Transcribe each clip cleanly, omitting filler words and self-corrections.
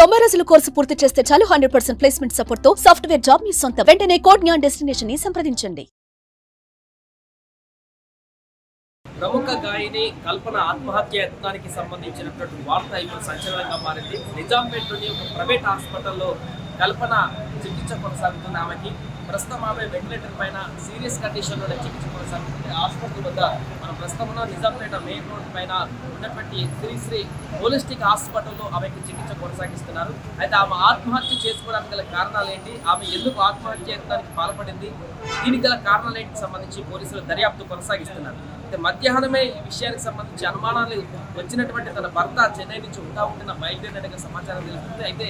90 రోజుల కోర్సు పూర్తి చేస్తే చాలు 100% ప్లేస్మెంట్ సపోర్ట్ తో సాఫ్ట్వేర్ జాబ్ మీ సొంతం. వెంటనే కోడ్ జ్ఞాన్ డెస్టినేషన్ ని సంప్రదించండి. ప్రముఖ గాయని కల్పన ఆత్మహత్య యత్నానికి సంబంధించినటువంటి వార్త ఇప్పుడు సంచలనంగా మారింది. నిజాంపేటలోని ఒక ప్రైవేట్ హాస్పిటల్లో కల్పన చికిత్స కొనసాగుతున్న ఆమెకి ప్రస్తుతం ఆమె వెంటిలేటర్ పైన సీరియస్ కండిషన్లో చికిత్స కొనసాగుతుంది. హాస్పిటల్ వద్ద మనం ప్రస్తుతం ఉన్న నిజాంపేట మెయిన్ రోడ్ పైన ఉన్నటువంటి శ్రీ హోలిస్టిక్ హాస్పిటల్లో ఆమెకి చికిత్స కొనసాగిస్తున్నారు. అయితే ఆమె ఆత్మహత్య చేసుకోవడానికి గల కారణాలు ఏంటి, ఆమె ఎందుకు ఆత్మహత్య యత్నానికి పాల్పడింది, దీనికి గల కారణాలు ఏంటికి సంబంధించి పోలీసులు దర్యాప్తు కొనసాగిస్తున్నారు. అయితే మధ్యాహ్నమే ఈ విషయానికి సంబంధించి అనుమానాలు వచ్చినటువంటి తన భర్త చెన్నై నుంచి ఉంటున్న బయలుదేరినట్టుగా సమాచారం తెలుస్తుంది. అయితే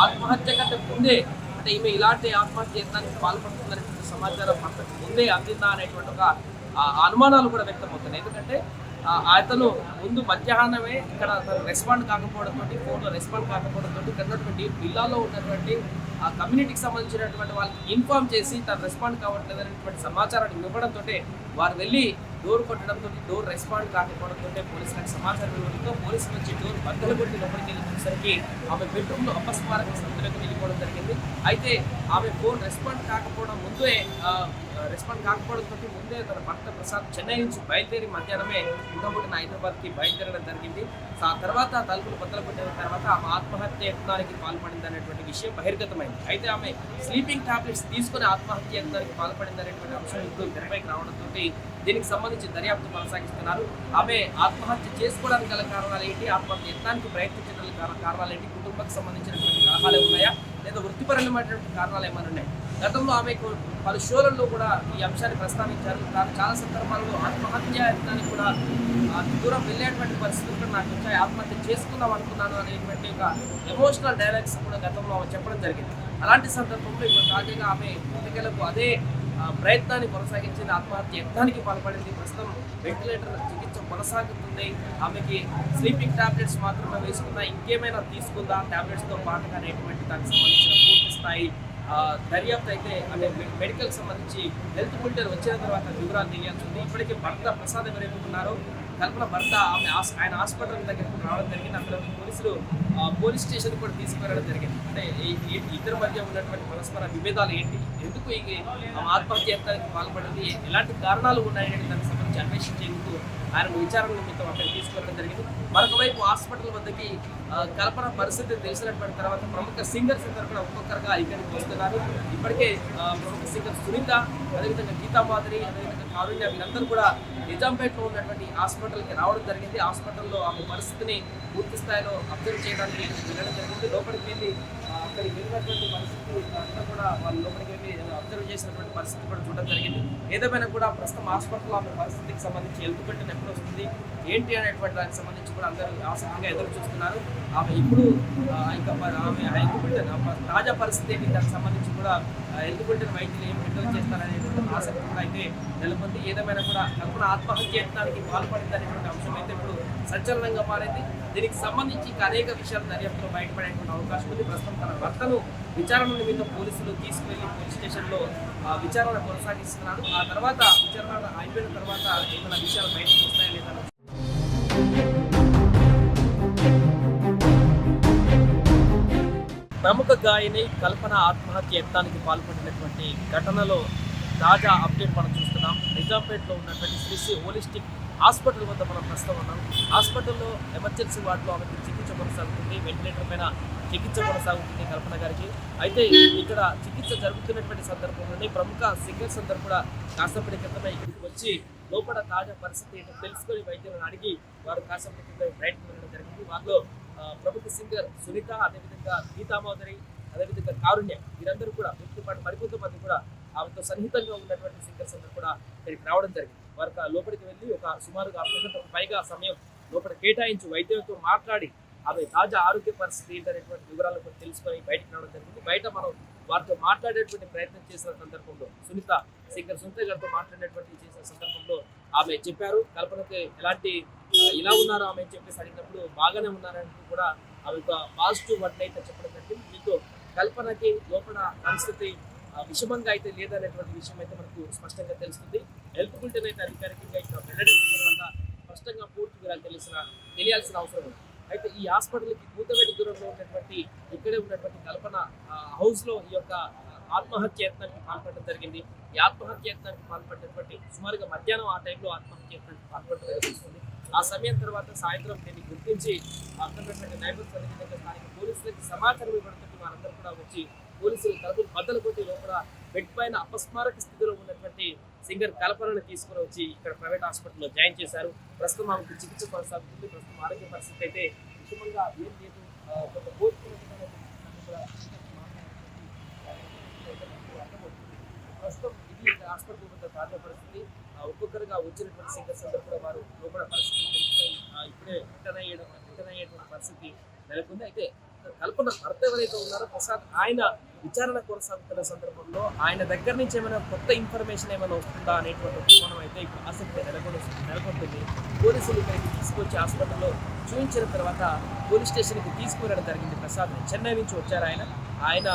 ఆత్మహత్య కంటే ముందే అంటే ఈమె ఇలాంటి ఆత్మహత్య యత్నానికి పాల్పడుతున్నటువంటి సమాచారం భర్తకు ముందే అందిందా అనేటువంటి ఒక అనుమానాలు కూడా వ్యక్తమవుతున్నాయి. ఎందుకంటే అతను ముందు మధ్యాహ్నమే ఇక్కడ రెస్పాండ్ కాకపోవడంతో, ఫోన్లో రెస్పాండ్ కాకపోవడంతో ఇక్కడ ఉన్నటువంటి విల్లాలో ఉన్నటువంటి ఆ కమ్యూనిటీకి సంబంధించినటువంటి వాళ్ళకి ఇన్ఫార్మ్ చేసి తను రెస్పాండ్ కావట్లేదు అనేటువంటి సమాచారాన్ని ఇవ్వడంతో వారు వెళ్ళి డోర్ కొట్టడంతో డోర్ రెస్పాండ్ కాకపోవడంతో పోలీసులకు సమాచారం ఇవ్వడంతో పోలీసులు వచ్చి డోర్ బద్దలు కొట్టి లోపలికి వెళ్ళేసరికి ఆమె బెడ్రూమ్లో అపస్మారక స్థితిలోకి వెళ్ళిపోవడం జరిగింది. అయితే ఆమె ఫోన్ రెస్పాండ్ కాకపోవడంతో ముందే తన భర్త ప్రసాద్ చెన్నై నుంచి బయలుదేరి మధ్యాహ్నమే ఉండబోతున్న హైదరాబాద్కి బయలుదేరడం జరిగింది. ఆ తర్వాత తలుపులు బద్దలు కొట్టిన తర్వాత ఆమె ఆత్మహత్య యత్నానికి పాల్పడింది అనేటువంటి విషయం బహిర్గతమైంది. అయితే ఆమె స్లీపింగ్ టాబ్లెట్స్ తీసుకుని ఆత్మహత్య యత్నానికి పాల్పడింది అనేటువంటి అంశం ఇప్పుడు తెరపైకి రావడంతో దీనికి సంబంధించి దర్యాప్తు కొనసాగిస్తున్నారు. ఆమె ఆత్మహత్య చేసుకోవడానికి గల కారణాలు ఏంటి, ఆత్మహత్య యత్నానికి ప్రయత్నించడానికి కారణాలు ఏంటి, కుటుంబానికి సంబంధించినటువంటి కారణాలు ఉన్నాయా లేదా వృత్తిపరమైనటువంటి కారణాలు ఏమైనా ఉన్నాయి. గతంలో ఆమెకు పలు షోలలో కూడా ఈ అంశాన్ని ప్రస్తావించారు. చాలా సందర్భాల్లో ఆత్మహత్య యత్నానికి కూడా దూరం వెళ్ళేటువంటి పరిస్థితులు కూడా నాకు వచ్చాయి, ఆత్మహత్య చేసుకుందాం అనుకున్నాను అనేటువంటి ఒక ఎమోషనల్ డైలాగ్స్ కూడా గతంలో ఆమె చెప్పడం జరిగింది. అలాంటి సందర్భంలో ఇప్పుడు తాజాగా ఆమె ఎన్నికలకు అదే ప్రయత్నాన్ని కొనసాగించింది, ఆత్మహత్య యత్నానికి పాల్పడింది. ప్రస్తుతం వెంటిలేటర్ చికిత్స కొనసాగుతుంది. ఆమెకి స్లీపింగ్ టాబ్లెట్స్ మాత్రమే వేసుకుందా, ఇంకేమైనా తీసుకుందా టాబ్లెట్స్తో పాటుగా అనేటువంటి దానికి సంబంధించిన పూర్తి స్థాయి దర్యాప్తు అయితే అంటే మెడికల్కి సంబంధించి హెల్త్ బులెటిన్ వచ్చిన తర్వాత వివరాలు తెలియాల్సి ఉంది. ఇప్పటికే భర్త ప్రసాద్ ఎవరైతే ఉన్నారో కల్పన భర్త ఆయన హాస్పిటల్ దగ్గరకు రావడం జరిగింది. అక్కడ పోలీసులు పోలీస్ స్టేషన్ కూడా తీసుకువెళ్ళడం జరిగింది. అంటే ఇద్దరి మధ్య ఉన్నటువంటి పరస్పర విభేదాలు ఏంటి, ఎందుకు ఆత్మహత్య యత్నానికి పాల్పడింది, ఎలాంటి కారణాలు ఉన్నాయని దానికి సంబంధించి అన్వేషించేందుకు ఆయన విచారణ నిమిత్తం అక్కడికి తీసుకువెళ్ళడం జరిగింది. మరొక వైపు హాస్పిటల్ వద్దకి కల్పన పరిస్థితి తెలిసినటువంటి తర్వాత ప్రముఖ సింగర్స్ అందరూ కూడా ఒక్కొక్కరుగా ఇక్కడికి వస్తున్నారు. ఇప్పటికే ప్రముఖ సింగర్ సునీత, అదేవిధంగా గీతా మాధురి, అదేవిధంగా కారుణ్య వీళ్ళందరూ కూడా నిజాంపేటలో ఉన్నటువంటి హాస్పిటల్కి రావడం జరిగింది. హాస్పిటల్లో ఆమె పరిస్థితిని పూర్తి స్థాయిలో అబ్జర్వ్ చేయడానికి వెళ్ళడం జరిగింది. లోపలికి వెళ్ళి అక్కడికి వెళ్ళినటువంటి పరిస్థితి అంతా కూడా వాళ్ళు లోపలికి వెళ్ళి అబ్జర్వ్ చేసినటువంటి పరిస్థితి కూడా చూడడం జరిగింది. ఏదేమైనా కూడా ప్రస్తుతం హాస్పిటల్లో ఆమె పరిస్థితికి సంబంధించి హెల్త్ బులెటిన్ ఎప్పుడు వస్తుంది ఏంటి అనేటువంటి దానికి సంబంధించి కూడా అందరూ ఆసక్తిగా ఎదురు చూస్తున్నారు. ఆమె ఇప్పుడు ఇంకా ఆమె హెల్త్ బులెటిన్ తాజా పరిస్థితి ఏంటి దానికి సంబంధించి కూడా హెల్త్ బులెటిన్ వైద్యులు ఏం విడుదల చేస్తారనేటువంటి ఆసక్తి కూడా అయితే నెలకొంది. ఏదేమైనా కూడా కల్పన ఆత్మహత్య యత్నానికి పాల్పడింది అనేటువంటి అంశం అయితే ఇప్పుడు సంచలనంగా మారింది. దీనికి సంబంధించి అనేక విషయాలు దర్యాప్తులో బయటపడేటువంటి అవకాశం ఉంది. ప్రస్తుతం తన భర్తను విచారణ నిమిత్తం పోలీసులు తీసుకువెళ్ళి పోలీస్ స్టేషన్లో విచారణ కొనసాగిస్తున్నారు. ఆ తర్వాత విచారణ అయిపోయిన తర్వాత ఏమైనా విషయాలు బయటకు వస్తాయా లేదా. ప్రముఖ గాయని కల్పన ఆత్మహత్య యత్నానికి పాల్పడినటువంటి ఘటనలో తాజా అప్డేట్ మనం చూస్తున్నాం. నిజాంపేటలో ఉన్నటువంటి శ్రీ హోలిస్టిక్ హాస్పిటల్ వద్ద మనం ప్రస్తుతం ఉన్నాం. హాస్పిటల్లో ఎమర్జెన్సీ వార్డులో ఆమెకు చికిత్స కొనసాగుతుంది, వెంటిలేటర్ పైన చికిత్స కొనసాగుతుంది కల్పన గారికి. అయితే ఇక్కడ చికిత్స జరుగుతున్నటువంటి సందర్భంలోనే ప్రముఖ సింగర్స్ అందరూ కూడా కాసేపటి క్రితమే ఇక్కడికి వచ్చి లోపల తాజా పరిస్థితి ఏంటో తెలుసుకొని వైద్యులను అడిగి వారు కాసేపటి క్రితం బయటకు వెళ్ళడం జరిగింది. వారిలో ప్రముఖ సింగర్ సునీత, అదేవిధంగా గీతా మాధురి, అదేవిధంగా కారుణ్య వీరందరూ కూడా వీటితో పాటు మరికొంతమంది కూడా ఆమెతో సన్నిహితంగా ఉన్నటువంటి సింగర్స్ అందరూ కూడా ఇక్కడికి రావడం జరిగింది. వారికి లోపలికి వెళ్ళి ఒక సుమారుగా అర్ధగంటకు పైగా సమయం లోపల కేటాయించి వైద్యులతో మాట్లాడి ఆమె తాజా ఆరోగ్య పరిస్థితి ఏంటనేటువంటి వివరాలు కూడా తెలుసుకొని బయటకు రావడం జరిగింది. బయట మనం వారితో మాట్లాడేటువంటి ప్రయత్నం చేసిన సందర్భంలో సింగర్ సునీత గారితో మాట్లాడేటువంటి చేసిన సందర్భంలో ఆమె చెప్పారు కల్పనకి ఎలాంటి ఇలా ఉన్నారో ఆమె చెప్పేసి అడిగినప్పుడు బాగానే ఉన్నారంటూ కూడా ఆమె ఒక పాజిటివ్ వర్డ్ అయితే చెప్పడం జరిగింది. దీంతో కల్పనకి లోపల పరిస్థితి విషమంగా అయితే లేదనేటువంటి విషయం అయితే మనకు స్పష్టంగా తెలుస్తుంది. హెల్త్ బులెటిన్ అయితే అధికారికంగా ఇక్కడ వెల్లడించిన తర్వాత స్పష్టంగా పూర్తి వివరాలు తెలియాల్సిన అవసరం ఉంది. అయితే ఈ హాస్పిటల్కి కూతవేటి దూరంలో ఉన్నటువంటి ఇక్కడే ఉన్నటువంటి కల్పన హౌస్ లో ఈ యొక్క ఆత్మహత్య యత్నానికి పాల్పడడం జరిగింది. ఈ ఆత్మహత్య యత్నానికి పాల్పడినటువంటి సుమారుగా మధ్యాహ్నం ఆ టైంలో ఆత్మహత్య యత్నానికి పాల్పడడం జరుగుతుంది. ఆ సమయం తర్వాత సాయంత్రం దీన్ని గుర్తించి అక్కడ నైబర్స్ అదేవిధంగా స్థానిక పోలీసులకి సమాచారం ఇవ్వడంతో వారందరూ కూడా వచ్చి పోలీసులు తలుపులు బద్దలు కొట్టి లోపల బెడ్ పైన అపస్మారక స్థితిలో ఉన్నటువంటి సింగర్ కల్పనను తీసుకుని వచ్చి ఇక్కడ ప్రైవేట్ హాస్పిటల్లో జాయిన్ చేశారు. ప్రస్తుతం ఆమెకు చికిత్స కొనసాగుతుంది. ప్రస్తుతం ఆరోగ్య పరిస్థితి అయితే విషమంగా ఏం లేదు. కొంత ప్రస్తుతం ఇది హాస్పిటల్ వద్ద తాజా పరిస్థితి. ఒక్కొక్కరుగా వచ్చినటువంటి సింగర్స్ అందరూ కూడా వారు లోపల పరిస్థితి ఇప్పుడే రిటర్న్ అయ్యేటువంటి పరిస్థితి నెలకొంది. అయితే కల్పన భర్త ఎవరైతే ఉన్నారో ప్రసాద్, ఆయన విచారణ కొనసాగుతున్న సందర్భంలో ఆయన దగ్గర నుంచి ఏమైనా కొత్త ఇన్ఫర్మేషన్ ఏమైనా వస్తుందా అనేటువంటి కోణం అయితే ఇప్పుడు ఆసక్తి నెలకొంటుంది. పోలీసులు ఇక్కడికి తీసుకొచ్చి హాస్పిటల్లో చూపించిన తర్వాత పోలీస్ స్టేషన్కి తీసుకువెళ్ళడం జరిగింది. ప్రసాద్ చెన్నై నుంచి వచ్చారు ఆయన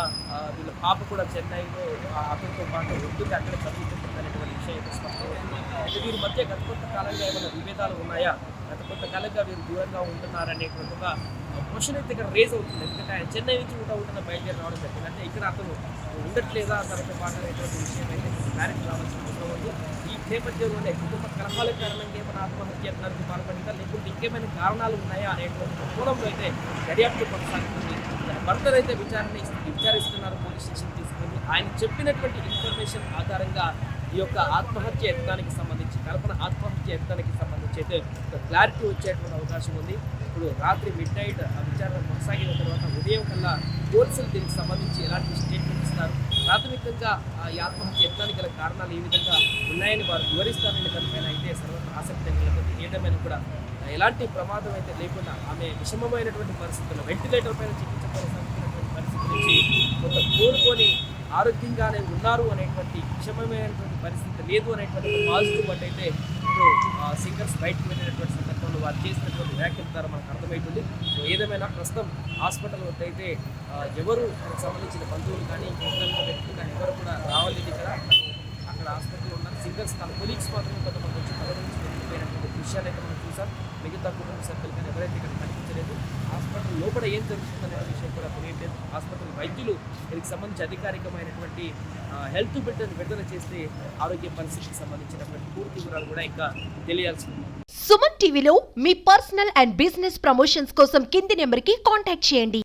వీళ్ళ పాప కూడా చెన్నైలో అతనితో పాటు ఉంటుంది, అక్కడ చదువుకుంటుంది అనేటువంటి విషయం అయితే స్పష్టమవుతుంది. అయితే వీరి మధ్య గత కొంతకాలంగా ఏమైనా విభేదాలు ఉన్నాయా, గత కొంతకాలంగా వీరు దూరంగా ఉంటున్నారనేటువంటి ఒక క్వశ్చన్ అయితే ఇక్కడ రేజ్ అవుతుంది. ఎందుకంటే ఆయన చెన్నై నుంచి ఉంటున్న బయలుదేరి రావడం జరిగింది. అంటే ఇక్కడ అతను ఉండట్లేదా తనతో పాటు అనేటువంటి విషయం అయితే క్లారిటీ రావాల్సిన అవసరం ఉంది. ఈ నేపథ్యంలోనే కుటుంబ కలహాల కారణంగా ఏమైనా ఆత్మహత్య యత్నానికి పాల్పడిందా, లేకుంటే ఇంకేమైనా కారణాలు ఉన్నాయా అనేటువంటి కోణంలో అయితే దర్యాప్తు కొనసాగుతుంది. భర్తను అయితే విచారిస్తున్నారు పోలీస్ స్టేషన్ తీసుకుని. ఆయన చెప్పినటువంటి ఇన్ఫర్మేషన్ ఆధారంగా ఈ యొక్క ఆత్మహత్య యత్నానికి సంబంధించి, కల్పన ఆత్మహత్య యత్నానికి సంబంధించి అయితే ఒక క్లారిటీ వచ్చేటువంటి అవకాశం ఉంది. ఇప్పుడు రాత్రి మిడ్-నైట్ ఆ విచారణ కొనసాగిన తర్వాత ఉదయం కల్లా పోలీసులు దీనికి సంబంధించి ఎలాంటి స్టేట్మెంట్ ఇస్తారు, ప్రాథమికంగా ఈ ఆత్మహత్య యత్నానికి గల కారణాలు ఏ విధంగా ఉన్నాయని వారు వివరిస్తారనే దానిపైన అయితే సర్వత్ర ఆసక్తి నెలకొంది. ఏదేమైనా కూడా ఎలాంటి ప్రమాదం అయితే లేకుండా ఆమె విషమమైనటువంటి పరిస్థితుల్లో వెంటిలేటర్ పైన చికిత్స కొనసాగుతున్నటువంటి పరిస్థితి నుంచి కొంత కోరుకొని ఆరోగ్యంగానే ఉన్నారు అనేటువంటి విషమమైనటువంటి పరిస్థితి లేదు అనేటువంటి పాజిటివ్ అంటే ఇప్పుడు సింగర్స్ బయటకు వెళ్ళినటువంటి సందర్భంలో వారు చేసినటువంటి వ్యాఖ్యల ద్వారా మనకు అర్థమవుతుంది. సో ఏదేమైనా ప్రస్తుతం హాస్పిటల్ వద్ద అయితే ఎవరు సంబంధించిన బంధువులు కానీ ఇంకొక వ్యక్తులు కానీ ఎవరు కూడా రావాలేదు. అక్కడ హాస్పిటల్లో ఉన్నారు. సింగర్స్ తన కొలీగ్స్ మాత్రమే కొంతమంది వచ్చి తల నుంచి వెళ్ళిపోయినటువంటి దృశ్యాలు అయితే మనం చూసాం. మిగతా కుటుంబ సభ్యులు కానీ ఎవరైతే ఇక్కడ కనిపించలేదు. హాస్పిటల్ లోపల ఏం జరుగుతుందనే విషయం కూడా తెలియలేదు. హాస్పిటల్ వైద్యులు దీనికి సంబంధించి అధికారికమైనటువంటి హెల్త్ బిల్డర్ని విడుదల చేస్తే ఆరోగ్య పరిస్థితికి సంబంధించినటువంటి పూర్తి వివరాలు కూడా ఇంకా తెలియాల్సి ఉంది. సుమన్ టీవీలో మీ పర్సనల్ అండ్ బిజినెస్ ప్రమోషన్స్ కోసం కింది నెంబర్కి కాంటాక్ట్ చేయండి.